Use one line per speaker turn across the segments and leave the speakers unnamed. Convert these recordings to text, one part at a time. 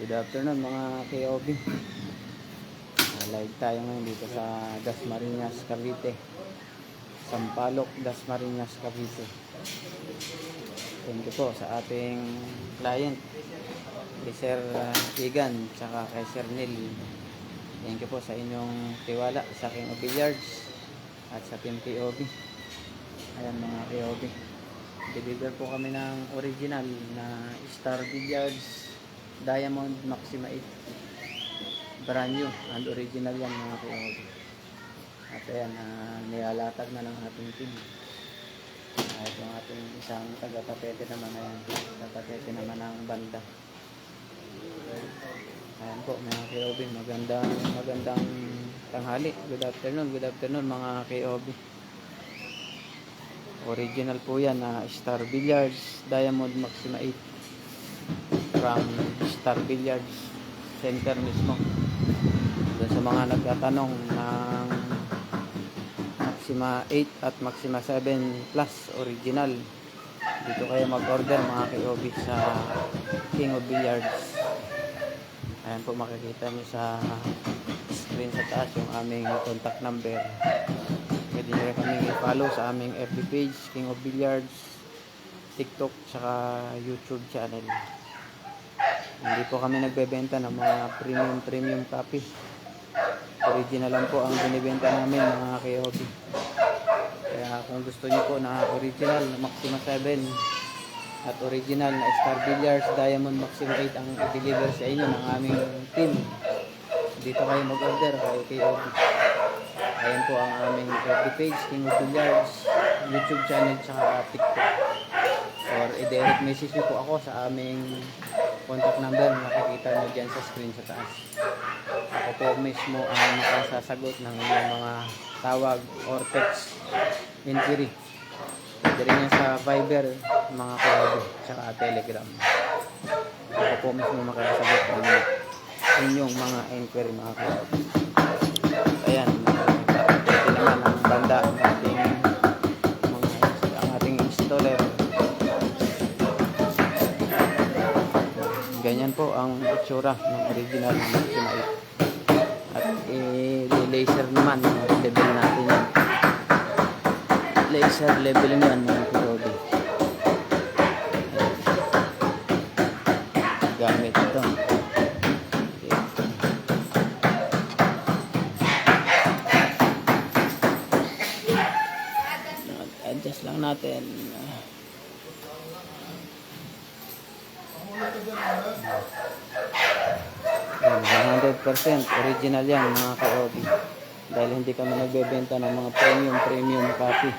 Good afternoon mga KOB. Live tayo ngayon dito sa Dasmariñas, Cavite. Sampaloc, Dasmariñas, Cavite. Thank you po sa ating client, kay Sir Igan, tsaka kay Sir Neil. Thank you po sa inyong tiwala sa King of Billiards at sa Team KOB. Ayan mga KOB. Deliver po kami ng original na Star Billiards Diamond Maxima 8, brand new and original yan mga KOB. At ayan, nilalatag na ng ating team. At yung ating isang taga-tapete naman, ayan, taga-tapete naman ng banda. Ayan po mga KOB, magandang tanghali. Good afternoon mga KOB. Original po yan na Star Billiards Diamond Maxima 8 from Star Billiards Center mismo. Doon sa mga nagtatanong ng Maxima 8 at Maxima 7 Plus original, dito kayo mag-order mga KOB sa King of Billiards. Ayan po, makikita nyo sa screen sa taas yung aming contact number. Pwede nyo rin kami i-follow sa aming FB page, King of Billiards, TikTok, saka YouTube channel. Hindi po kami nagbebenta ng mga premium copy. Original lang po ang binibenta namin mga KOB. Kaya kung gusto niyo po na original na Maxima 7 at original na Star Billiards Diamond Maxima 8 ang i-deliver sa inyo ng aming team, dito kayo mag-order kay KOB. Ayan po ang aming FB page, King of Billiards, YouTube channel, saka TikTok. Or i-direct message niyo po ako sa aming contact number na makikita nyo dyan sa screen sa taas. Ako po mismo ang makasasagot ng inyong mga tawag or text inquiry. Pwede rin yan sa Viber mga KOB, tsaka Telegram. Ako po mismo makasasagot ng inyong mga inquiry mga KOB. Ayan, pwede naman ang banda ang ating installer. Ganyan po ang itsura ng original na Maxima 8. At i-laser naman level natin yan. Laser level yan mga KOB. Gamit ito. Adjust lang natin. 100% original yan mga KOB, dahil hindi kami nagbebenta ng mga premium copy.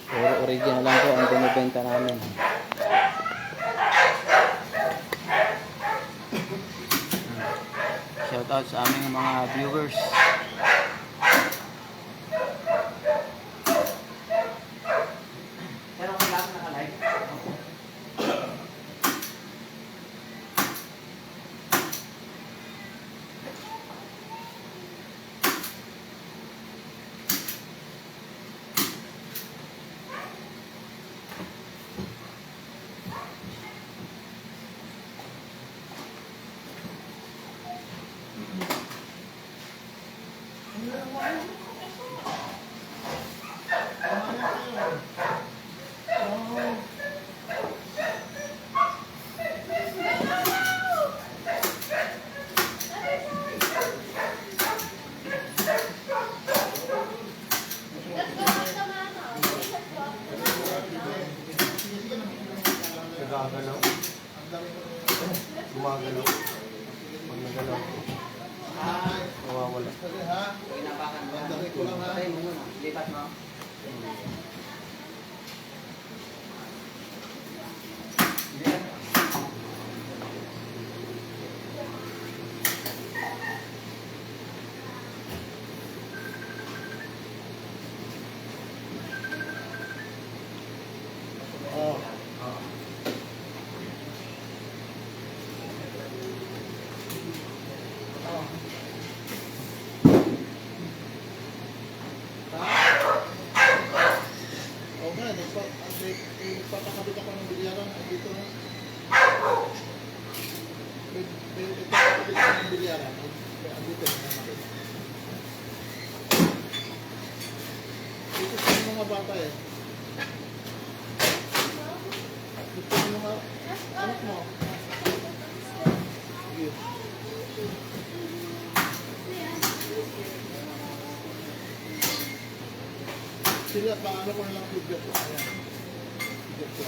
Puro original lang po ang binibenta namin. Shout out sa aming mga viewers.
Gumagalaw. Gumagalaw. Pag nagalaw. Nawawala.
Lipat mo.
eh. Gusto mo mga anak mo? Sige. Sila, paano ko na lang bigat ko? Ayan. Bigat ko.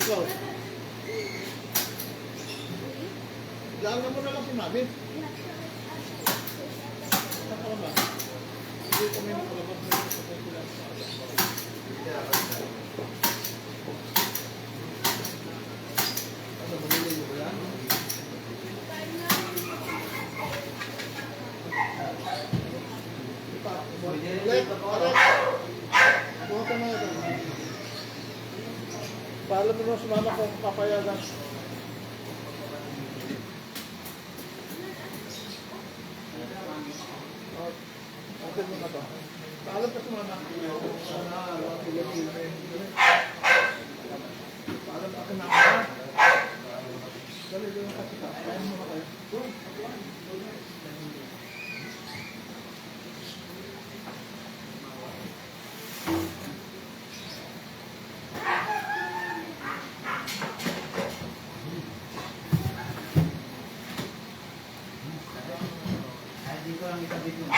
Ikaw. Gano'n mo na lang si Mami. Ano ba? Hindi kami nakalabas na sa pagkulang. Ano, manilay mo ba yan? Let, buha ka na ito. Paalam mo sa mama kung papayagan. Okay mo na to. Paalam ka sa mama. Paalam ka sa mama. Dali doon kasi ka. Paalam mo na kayo.
Dito lang itabit mo.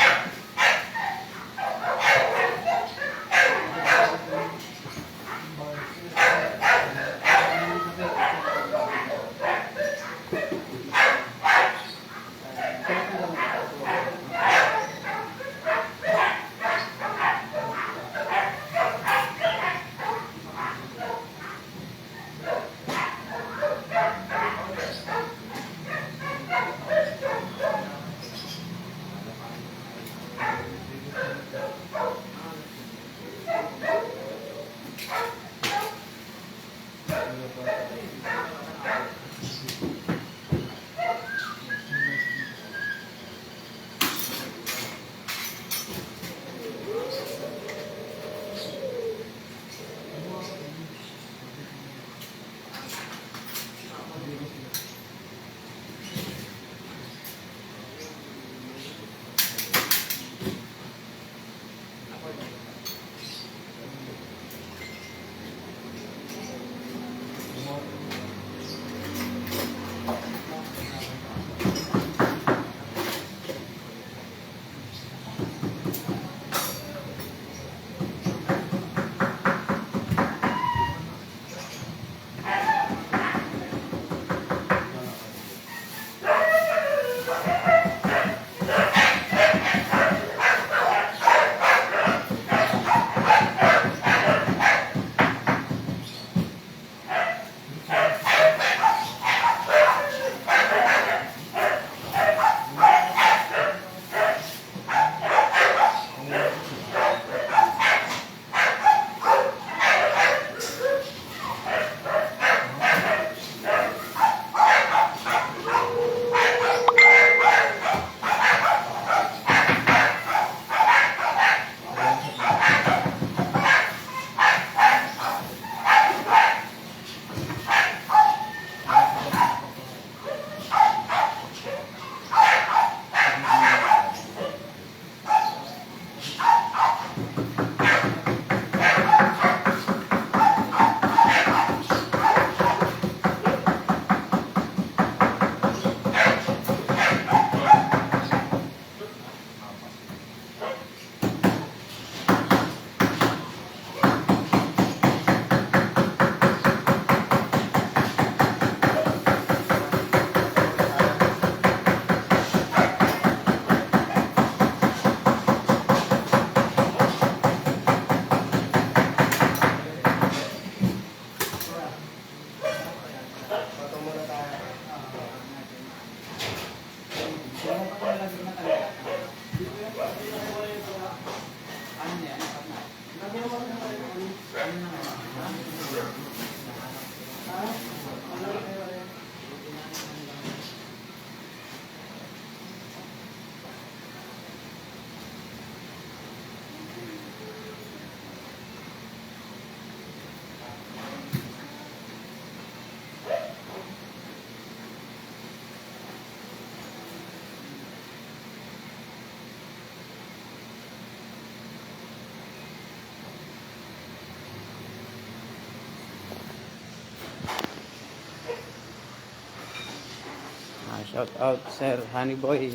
Shout out Sir Honey Boy.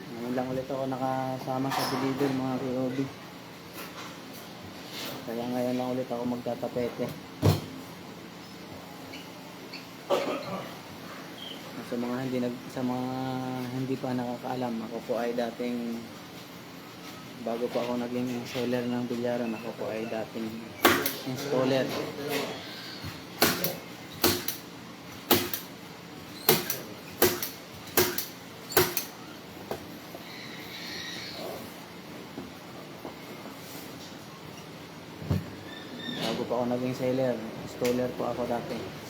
Ngayon lang ulit ako nakasama sa Bilidol mga KOB. Kaya ngayon lang ulit ako magtatapete. Sa mga hindi pa nakakaalam, ako po ay dating bago po ako naging seller ng bilyaran, ako po ay dating installer. Bago pa ako naging seller, installer po ako dati.